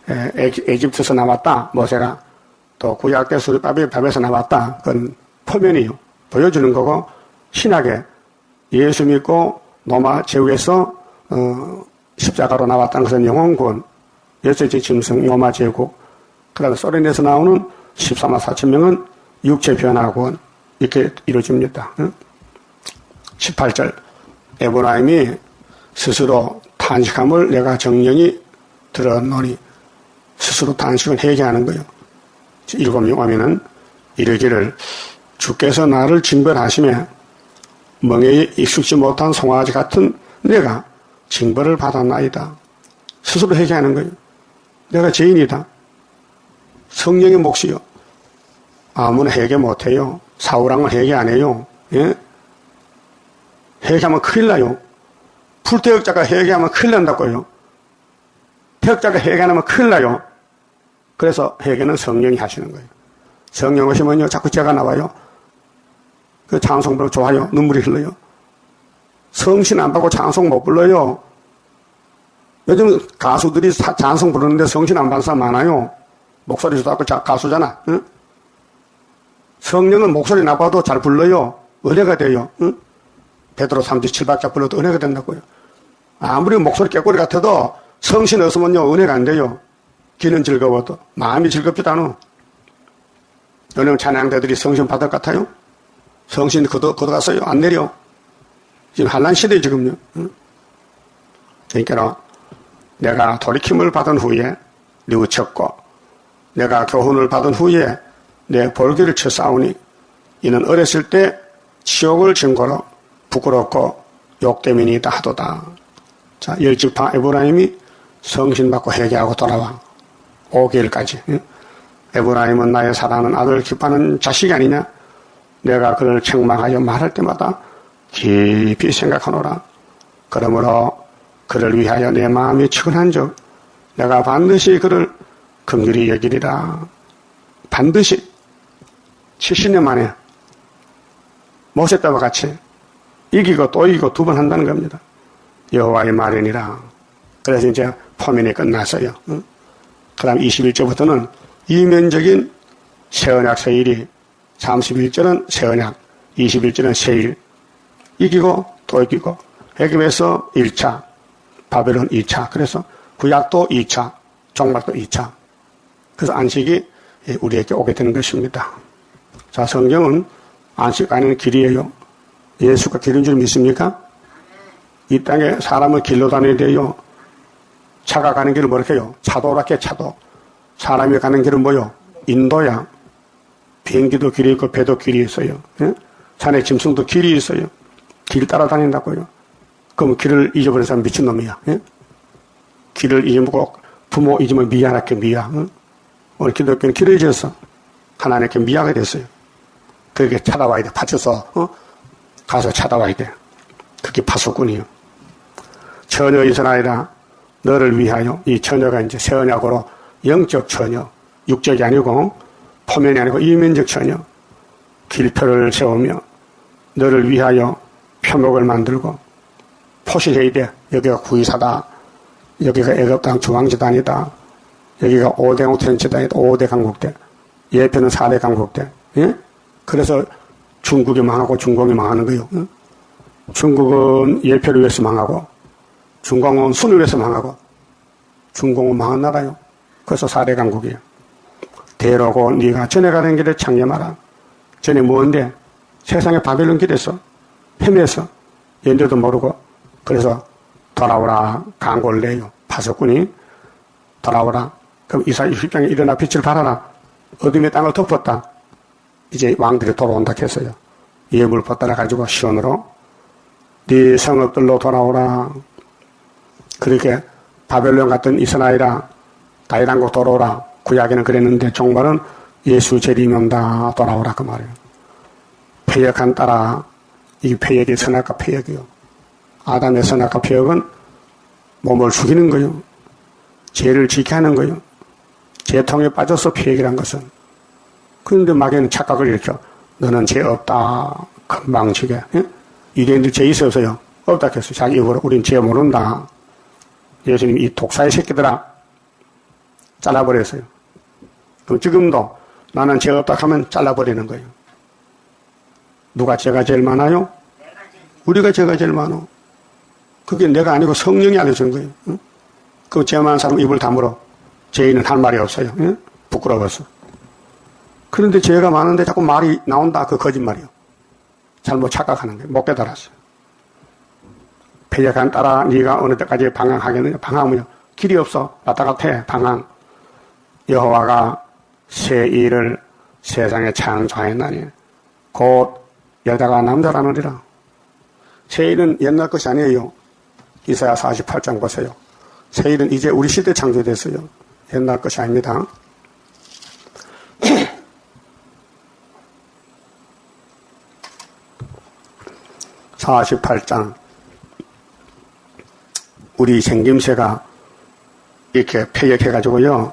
에집트에서 나왔다. 모세가. 또 구약 때 수르바벨 밥에서 나왔다. 그건 표면이요. 보여주는 거고 신약에 예수 믿고 로마 제국에서 십자가로 나왔다는 것은 영혼군, 여섯째 짐승 로마 제국, 그 다음에 소련에서 나오는 14만 4천 명은 육체 변화군 이렇게 이루어집니다. 18절 에브라임이 스스로 탄식함을 내가 정령이 들었노니 스스로 탄식을 회개하는 거예요. 7명 오면은 이르기를 주께서 나를 징벌하시며 멍에에 익숙지 못한 송아지 같은 내가 징벌을 받았나이다. 스스로 회개하는 거예요. 내가 죄인이다. 성령의 몫이요. 아무나 회개 못해요. 사울왕은 회개 안 해요. 예? 회개하면 큰일 나요. 불태역자가 회개하면 큰일 난다고요. 태역자가 회개 안 하면 큰일 나요. 그래서 회개는 성령이 하시는 거예요. 성령 오시면요, 자꾸 죄가 나와요. 그 찬송 부르고 좋아요. 눈물이 흘러요. 성신 안 받고 찬송 못 불러요. 요즘 가수들이 찬송 부르는데 성신 안 받는 사람 많아요. 목소리도 작고 가수잖아. 응? 성령은 목소리 나빠도 잘 불러요. 은혜가 돼요. 응? 베드로 3주 7박자 불러도 은혜가 된다고요. 아무리 목소리 깨꼬리 같아도 성신 없으면요, 은혜가 안 돼요. 귀는 즐거워도 마음이 즐겁지도 않아. 요즘 찬양대들이 성신 받을 것 같아요? 성신 걷어갔어요? 안 내려. 지금 한란 시대에 지금요. 응? 그러니까 내가 돌이킴을 받은 후에 뉘우쳤고 내가 교훈을 받은 후에 내 볼기를 쳐 싸우니 이는 어렸을 때 치욕을 증거로 부끄럽고 욕되민이다 하도다. 자, 열지파 에브라임이 성신받고 회개하고 돌아와 5개월까지. 응? 에브라임은 나의 사랑하는 아들 기뻐하는 자식이 아니냐. 내가 그를 책망하여 말할 때마다 깊이 생각하노라. 그러므로 그를 위하여 내 마음이 측은한즉 내가 반드시 그를 긍휼히 여기리라. 반드시 70년 만에 모세 때와 같이 이기고 또 이기고 두 번 한다는 겁니다. 여호와의 말이니라. 그래서 이제 포면이 끝났어요. 응? 그 다음 21절부터는 이면적인 새언약 세일이 31절은 새언약, 21절은 세일. 이기고 또 이기고 애굽에서 1차, 바벨론 2차. 그래서 구약도 2차, 종말도 2차. 그래서 안식이 우리에게 오게 되는 것입니다. 자, 성경은 안식 가는 길이에요. 예수가 길인 줄 믿습니까? 이 땅에 사람은 길로 다녀야 돼요. 차가 가는 길은 뭐렇게 해요? 차도라게 차도. 사람이 가는 길은 뭐요? 인도야. 비행기도 길이 있고 배도 길이 있어요. 예? 산에 짐승도 길이 있어요. 길 따라다닌다고요. 그럼 길을 잊어버린 사람 미친놈이야. 예? 길을 잊어먹고 부모 잊으면 미안하게 미야. 응? 오늘 기독교는 길을 잊어서 하나님께 미안하게 됐어요. 그렇게 찾아와야 돼. 파쳐서 가서 찾아와야 돼. 그게 파수꾼이요. 처녀 이스라엘아 너를 위하여. 이 처녀가 이제 새 언약으로 영적 처녀, 육적이 아니고 포면이 아니고 이면적 처녀. 길표를 세우며 너를 위하여 표목을 만들고 포시해야 돼. 여기가 구이사다. 여기가 애굽 땅 중앙지단이다. 여기가 5대 오텐지단이다. 5대 강국대. 예표는 4대 강국대. 예? 그래서 중국이 망하고 중공이 망하는 거예요. 예? 중국은 예표를 위해서 망하고 중공은 순을 위해서 망하고 중공은 망한 나라요. 그래서 4대 강국이에요. 대로고 네가 전에 가는 길에 창념하라. 전에 뭔데? 세상에 바벨론 길에서 헤매서 연대도 모르고 그래서 돌아오라 강고를 내요. 파수꾼이 돌아오라. 그럼 이사야 60장에 일어나 빛을 발하라. 어둠의 땅을 덮었다. 이제 왕들이 돌아온다 했어요. 예물 벗달아 가지고 시온으로 네 성읍들로 돌아오라. 그렇게 바벨론 같은 이스라엘아 다윗왕국 돌아오라. 구약에는 그랬는데 종말은 예수 재림이 온다. 돌아오라 그 말이에요. 패역한 따라 이 패역이 선악과 패역이요. 아담의 선악과 패역은 몸을 죽이는 거요. 죄를 지게 하는 거요. 죄통에 빠져서 패역이란 것은. 그런데 막에는 착각을 일으켜. 너는 죄 없다. 금방 지게. 예? 유대인들 죄 있어요 없어요? 없다 했어요. 자기 입으로 우린 죄 모른다. 예수님 이 독사의 새끼들아 잘라버렸어요. 그럼 지금도 나는 죄 없다 하면 잘라버리는 거예요. 누가 죄가 제일 많아요? 우리가 죄가 제일 많아. 그게 내가 아니고 성령이 알려주는 거예요. 응? 그 죄 많은 사람 입을 다물어. 죄인은 할 말이 없어요. 응? 부끄러워서. 그런데 죄가 많은데 자꾸 말이 나온다. 그 거짓말이요. 잘못 착각하는 거예요. 못 깨달았어요. 패역한 따라 네가 어느 때까지 방황하겠느냐. 방황은요. 길이 없어. 왔다 갔다 해. 방황. 여호와가 새 일을 세상에 창조하였나니 곧 여자가 남자라느니라. 새 일은 옛날 것이 아니에요. 이사야 48장 보세요. 새 일은 이제 우리 시대에 창조됐어요. 옛날 것이 아닙니다. 48장 우리 생김새가 이렇게 패역해가지고요.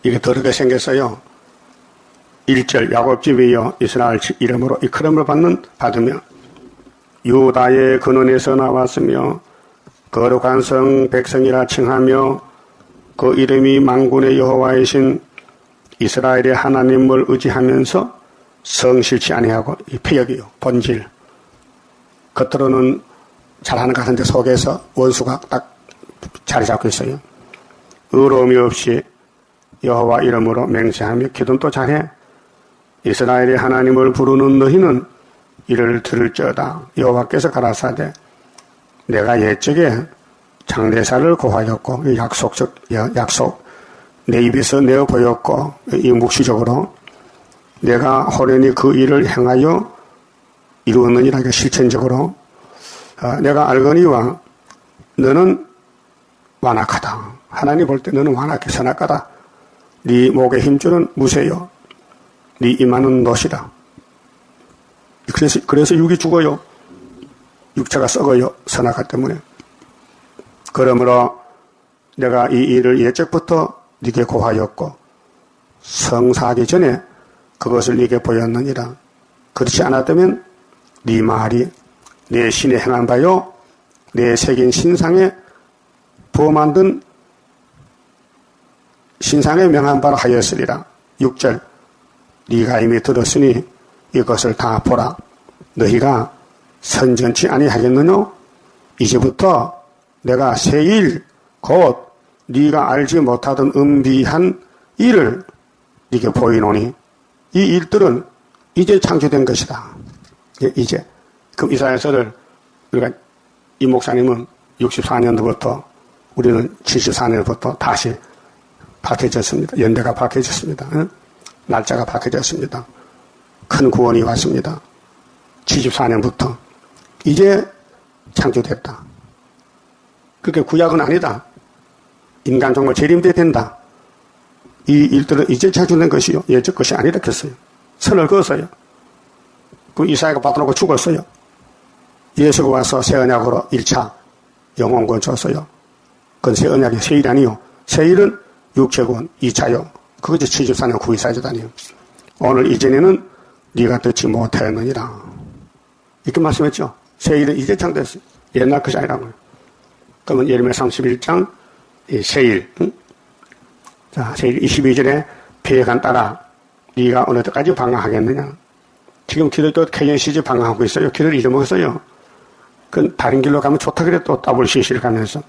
이게 더럽게 생겼어요. 1절 야곱 집이여 이스라엘 집 이름으로 이끌음을 받으며 유다의 근원에서 나왔으며 거룩한 성 백성이라 칭하며 그 이름이 만군의 여호와이신 이스라엘의 하나님을 의지하면서 성실치 아니하고 이 폐역이요 본질 겉으로는 잘하는 것 같은데 속에서 원수가 딱 자리 잡고 있어요. 의로움이 없이 여호와 이름으로 맹세하며 기도는 또 잘해. 이스라엘의 하나님을 부르는 너희는 이를 들을지어다. 여호와께서 가라사대 내가 옛적에 장대사를 고하였고 약속 내 입에서 내어 보였고 이 묵시적으로 내가 호련히 그 일을 행하여 이루었느니라. 실천적으로 내가 알거니와 너는 완악하다. 하나님 볼 때 너는 완악해 선악하다. 네 목에 힘줄은 무쇠요. 네 이마는 노시다. 그래서 육이 죽어요. 육체가 썩어요. 선악화 때문에. 그러므로 내가 이 일을 예적부터 네게 고하였고 성사하기 전에 그것을 네게 보였느니라. 그렇지 않았다면 네 말이 내 신에 행한 바요 내 새긴 신상에 부어 만든 신상에 명한 바로 하였으리라. 6절 네가 이미 들었으니 이것을 다 보라. 너희가 선전치 아니하겠느냐? 이제부터 내가 새 일 곧 네가 알지 못하던 은비한 일을 네게 보이노니 이 일들은 이제 창조된 것이다. 이제 그럼 이사야서를 우리가 이 목사님은 64년도부터 우리는 74년부터 다시 박해졌습니다. 연대가 박해졌습니다. 날짜가 박해졌습니다. 큰 구원이 왔습니다. 74년부터 이제 창조됐다. 그게 구약은 아니다. 인간 정말 재림돼 된다. 이 일들은 이제 창조된 것이요 예적 것이 아니라 했어요. 선을 그었어요. 그 이사야가 받아놓고 죽었어요. 예수가 와서 새 언약으로 1차 영원권 줬어요. 그건 새 언약이 새 일이 아니요. 새 일은 육체권 2차요. 그것이 74년 구이사제단이요. 오늘 이전에는 네가 듣지 못하였느니라. 이렇게 말씀했죠. 새 일은 이제 창조됐어요. 옛날 것이 아니라고요. 그러면 예레미야 31장 새일 자, 새일 22절에 계획안 따라 네가 어느 때까지 방황하겠느냐. 지금 기독교 KNCG 방황하고 있어요. 길을 잊어먹었어요. 그 다른 길로 가면 좋다 그래 또 WCC를 가면서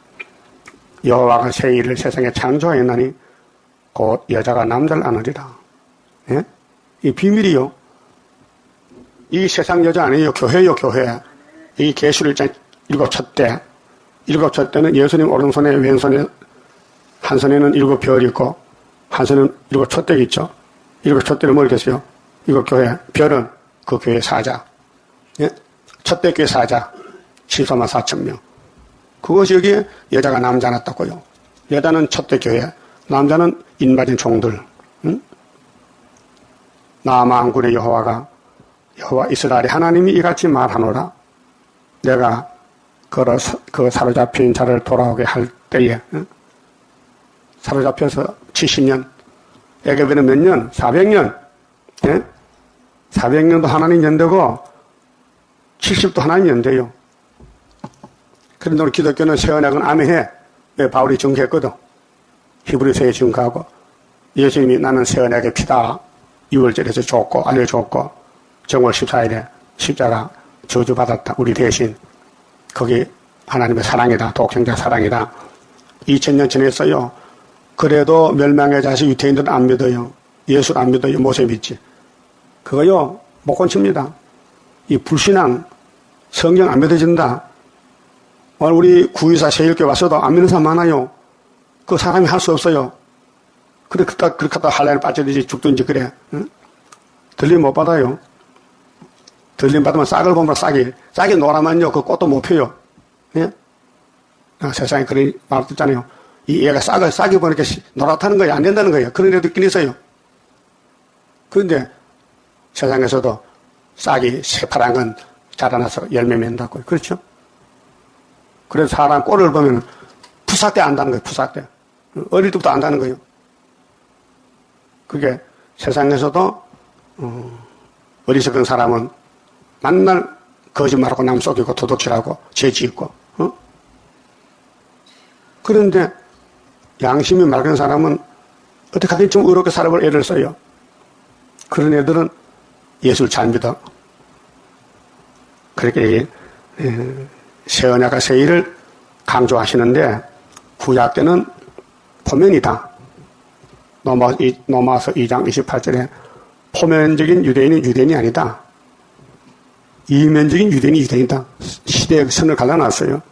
여호와가 새일을 세상에 창조하였나니 곧 여자가 남자를 안으리라. 예? 이 비밀이요. 이 세상 여자 아니에요. 교회요, 교회. 이 계시를 일곱 촛대. 일곱 촛대는 예수님 오른손에 왼손에 한 손에는 일곱 별이 있고 한 손에는 일곱 촛대가 있죠. 일곱 촛대를 뭘 겠어요? 이거 교회. 별은 그 교회 사자. 예? 촛대 교회 사자. 14만 4천 명. 그것이 여기에 여자가 남자 낳았다고요. 여자는 촛대 교회. 남자는 인마진 종들. 응? 나 만군의 여호와 이스라엘의 하나님이 이같이 말하노라. 내가 그 사로잡힌 자를 돌아오게 할 때에 응? 사로잡혀서 70년 애굽에는 몇 년? 400년. 예? 400년도 하나님 연대고 70도 하나님 연대요. 그런데 우리 기독교는 새 언약은 암해. 왜 바울이 증거했거든. 히브리서에 증거하고 예수님이 나는 새 언약의 피다. 6월절에서 줬고 알려줬고 정월 14일에 십자가 저주받았다. 우리 대신. 거기 하나님의 사랑이다. 독생자 사랑이다. 2000년 전했어요. 그래도 멸망의 자식 유태인들은 안 믿어요. 예수를 안 믿어요. 모세 믿지. 그거요. 못 건칩니다. 이 불신앙 성경 안 믿어진다. 오늘 우리 구의사 세일교회 와서도 안 믿는 사람 많아요. 그 사람이 할 수 없어요. 그렇게 하다 할례를 빠져들지 죽든지 그래. 응? 들림 못 받아요. 들림 받으면 싹을 보면 싹이 노라면요. 그 꽃도 못 펴요. 예? 세상에 그런 말 듣잖아요. 이 애가 싹이 보니까 노랗다는 거예요. 안 된다는 거예요. 그런 애도 있긴 있어요. 그런데 세상에서도 싹이 새파란 건 자라나서 열매 맺는다고요. 그렇죠? 그래서 사람 꼴을 보면 푸삭대 안다는 거예요. 푸삭대. 어릴 때부터 안다는 거예요. 그게 세상에서도 어리석은 사람은 만날 거짓말하고 남 속이고 도둑질하고 죄짓고 그런데 양심이 맑은 사람은 어떻게 하든 좀 의롭게 살아볼 애를 써요. 그런 애들은 예수를 잘 믿어. 그렇게 새 언약과 새 일을 강조하시는데 구약 때는 포면이다. 로마서 2장 28절에 포면적인 유대인은 유대인이 아니다. 이면적인 유대인이 유대인이다. 시대의 선을 갈라놨어요.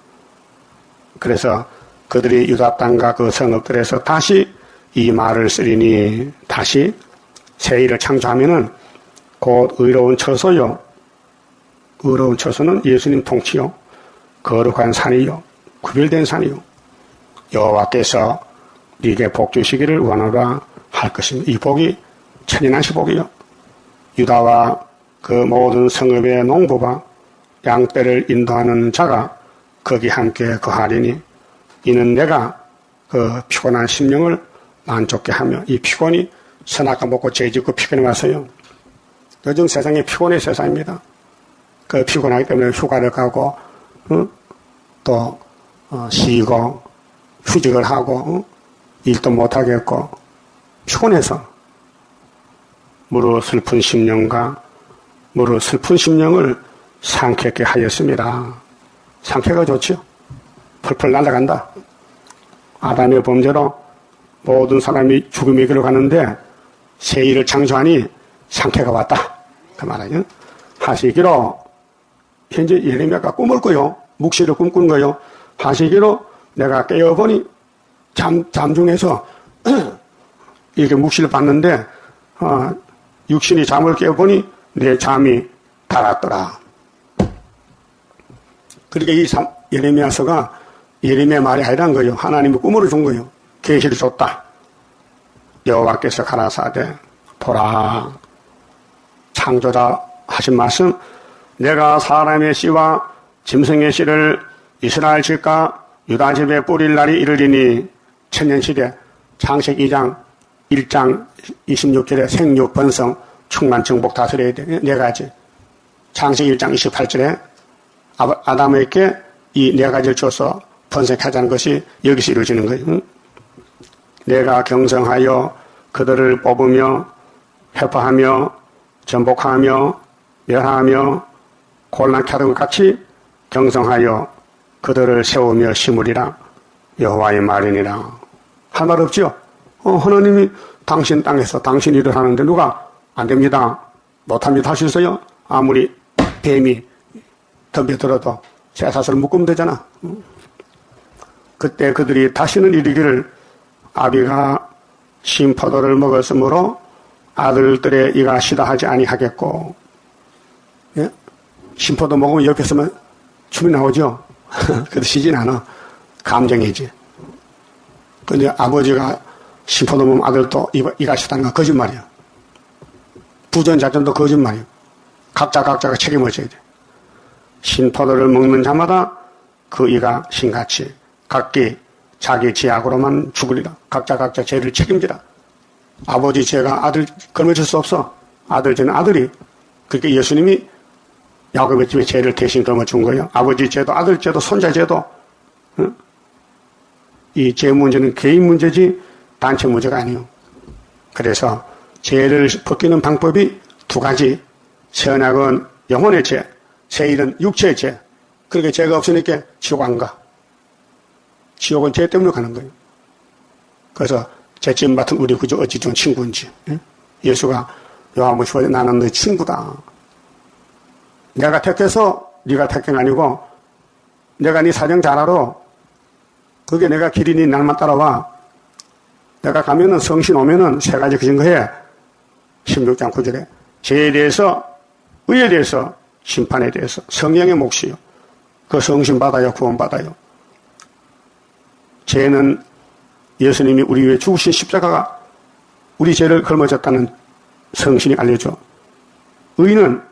그래서 그들이 유다 땅과 그 성읍들에서 다시 이 말을 쓰리니 다시 새 일을 창조하면은 곧 의로운 처소요. 의로운 처소는 예수님 통치요. 거룩한 산이요. 구별된 산이요. 여호와께서 네게 복 주시기를 원하라 할 것입니다. 이 복이 천연하시 복이요. 유다와 그 모든 성읍의 농부와 양떼를 인도하는 자가 거기 함께 거하리니 이는 내가 그 피곤한 심령을 만족케 하며 이 피곤이 선악과 먹고 죄짓고 피곤해 와서요. 요즘 세상이 피곤의 세상입니다. 그 피곤하기 때문에 휴가를 가고 또 쉬고 휴직을 하고 일도 못하겠고 피곤해서 무릇 슬픈 심령과 무릇 슬픈 심령을 상쾌하게 하였습니다. 상쾌가 좋지요. 펄펄 날아간다. 아담의 범죄로 모든 사람이 죽음의 길로 가는데 새 일을 창조하니 상쾌가 왔다. 그 말이에요. 하시기로 현재 예레미야가 꿈을 꿔요. 묵시를 꿈꾼 거요. 하시기로 내가 깨어보니 잠중에서 이렇게 묵시를 봤는데 육신이 잠을 깨어보니 내 잠이 달았더라. 그러니까 이 예레미야서가 예레미야 말이 아니란 거예요. 하나님이 꿈으로 준 거예요. 계시를 줬다. 여호와께서 가라사대 보라 창조자 하신 말씀 내가 사람의 씨와 짐승의 씨를 이스라엘 집과 유다 집에 뿌릴 날이 이르리니 천년시대 창세기 2장 1장 26절에 생육 번성 충만 정복 다스려야 돼. 네 가지. 창세기 1장 28절에 아담에게 이 네 가지를 줘서 번성하자는 것이 여기서 이루어지는 거예요. 내가 경성하여 그들을 뽑으며 회파하며 전복하며 멸하며 곤란케 하던 것 같이 경성하여 그들을 세우며 심으리라. 여호와의 말이니라. 할 말 없죠? 하나님이 당신 땅에서 당신 일을 하는데 누가 안 됩니다. 못합니다. 할 수 있어요? 아무리 뱀이 덤벼들어도 쇠사슬을 묶으면 되잖아. 그때 그들이 다시는 이르기를 아비가 신포도를 먹었으므로 아들들의 이가 시다하지 아니하겠고, 예? 신포도 먹으면 옆에 서면 춤이 나오죠? 그래도 쉬진 않아. 감정이지. 근데 아버지가 신포도 먹으면 아들도 이가 시다는 건 거짓말이야. 부전자전도 거짓말이야. 각자가 책임을 져야 돼. 신포도를 먹는 자마다 그 이가 신같이 각기 자기 죄악으로만 죽으리라. 각자 죄를 책임지라. 아버지 죄가 아들 걸머질 수 없어. 아들 죄는 아들이. 그렇게 예수님이 야곱의 집에 죄를 대신 걸머준 거예요. 아버지 죄도 아들 죄도 손자 죄도. 응? 이 죄 문제는 개인 문제지 단체 문제가 아니에요. 그래서 죄를 벗기는 방법이 두 가지. 새 언약은 영혼의 죄, 새 일은 육체의 죄. 그렇게 죄가 없으니까 지옥 안 가. 지옥은 죄 때문에 가는 거예요. 그래서 죄짐 맡은 우리 구주 어찌 좋은 친구인지. 예? 예수가 요한복음 15절에 나는 너의 친구다. 내가 택해서 네가 택한 게 아니고 내가 네 사정 잘 알아. 그게 내가 길이니 날만 따라와. 내가 가면은 성신 오면은 세 가지 그 증거해. 16장 9절에 죄에 대해서 의에 대해서 심판에 대해서 성령의 몫이요. 그 성신 받아요. 구원 받아요. 죄는 예수님이 우리 위해 죽으신 십자가가 우리 죄를 걸머졌다는 성신이 알려줘. 의는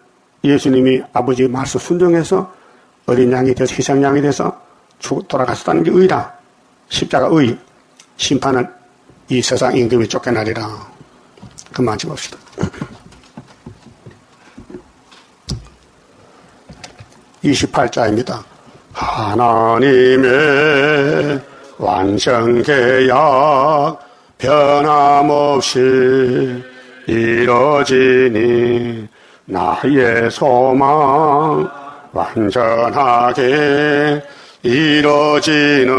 예수님이 아버지의 말씀 순종해서 어린 양이 돼서 희생양이 돼서 돌아가셨다는 게 의다. 십자가 의. 심판은 이 세상 임금이 쫓겨나리라. 그만 좀 봅시다. 28자입니다. 하나님의 완전계약 변함없이 이뤄지니 나의 소망 완전하게 이뤄지는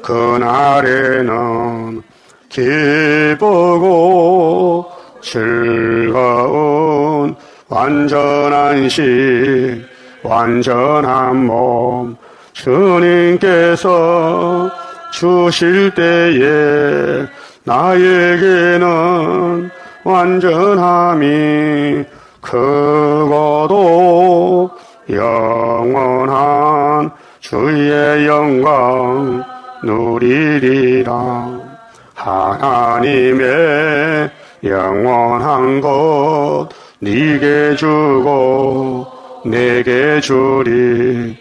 그날에는 기쁘고 즐거운 완전한 식 완전한 몸 주님께서 주실 때에 나에게는 완전함이 크고도 영원한 주의 영광 누리리라. 하나님의 영원한 것 네게 주고 내게 주리.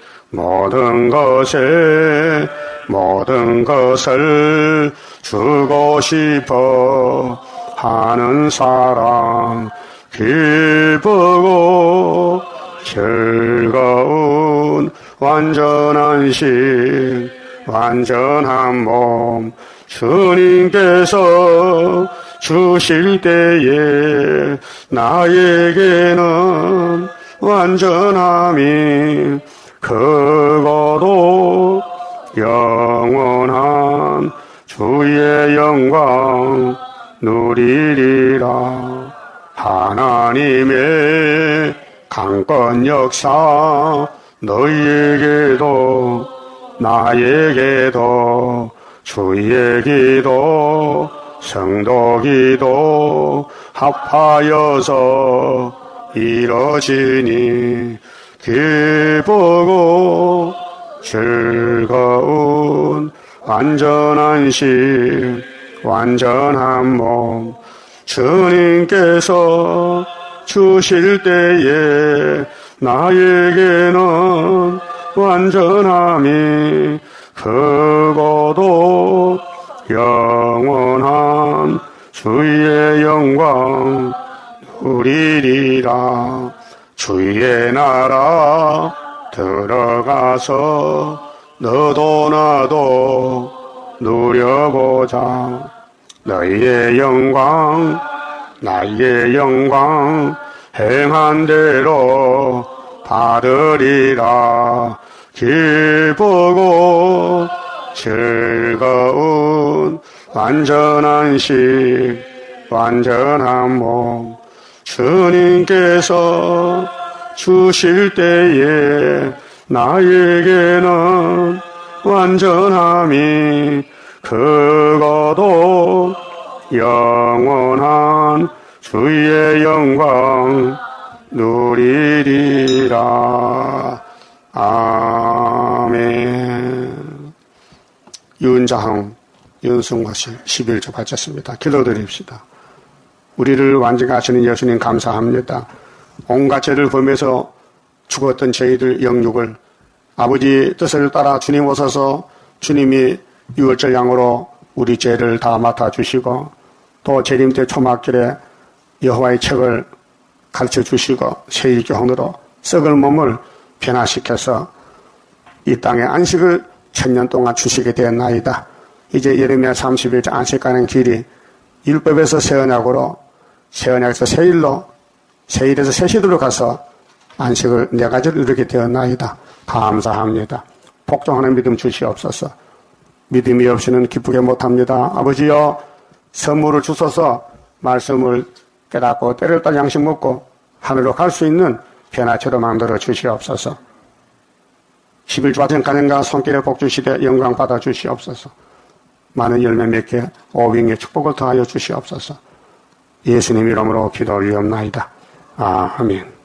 모든 것을 주고 싶어 하는 사람 기쁘고 즐거운 완전한 식 완전한 몸 주님께서 주실 때에 나에게는 완전함이 크고도 영원한 주의 영광 누리리라. 하나님의 강권 역사 너희에게도 나에게도 주의 기도 성도 기도 합하여서 이뤄지니 기쁘고 즐거운 완전한 식 완전한 몸 주님께서 주실 때에 나에게는 완전함이 크고도 영원한 주의 영광 누리리라. 주의 나라 들어가서 너도 나도 누려보자. 너희의 영광 나의 영광 행한 대로 받으리라. 기쁘고 즐거운 완전한 식 완전한 몸 주님께서 주실 때에 나에게는 완전함이 크고도 영원한 주의 영광 누리리라. 아멘. 윤자흥, 윤승화씨 11조 바쳤습니다. 기도드립시다. 우리를 완전히 하시는 예수님 감사합니다. 온갖 죄를 범해서 죽었던 저희들 영육을 아버지 뜻을 따라 주님 오셔서 주님이 유월절 양으로 우리 죄를 다 맡아주시고 또 재림 때 초막길에 여호와의 책을 가르쳐 주시고 세일교훈으로 썩을 몸을 변화시켜서 이 땅에 안식을 천년 동안 주시게 되었나이다. 이제 예레미야 31장 안식 가는 길이 율법에서 새 언약으로 새 언약에서 새 일로 새 일에서 새 시대로 가서 안식을 네 가지를 이루게 되었나이다. 감사합니다. 복종하는 믿음 주시옵소서. 믿음이 없이는 기쁘게 못합니다. 아버지여 선물을 주소서. 말씀을 깨닫고 때를 따라 양식 먹고 하늘로 갈 수 있는 변화처럼 만들어 주시옵소서. 11주 같은 가정과 손길에 복 주시되 영광 받아 주시옵소서. 많은 열매 맺게 오병의 축복을 더하여 주시옵소서. 예수님 이름으로 기도 올리옵나이다. 아멘.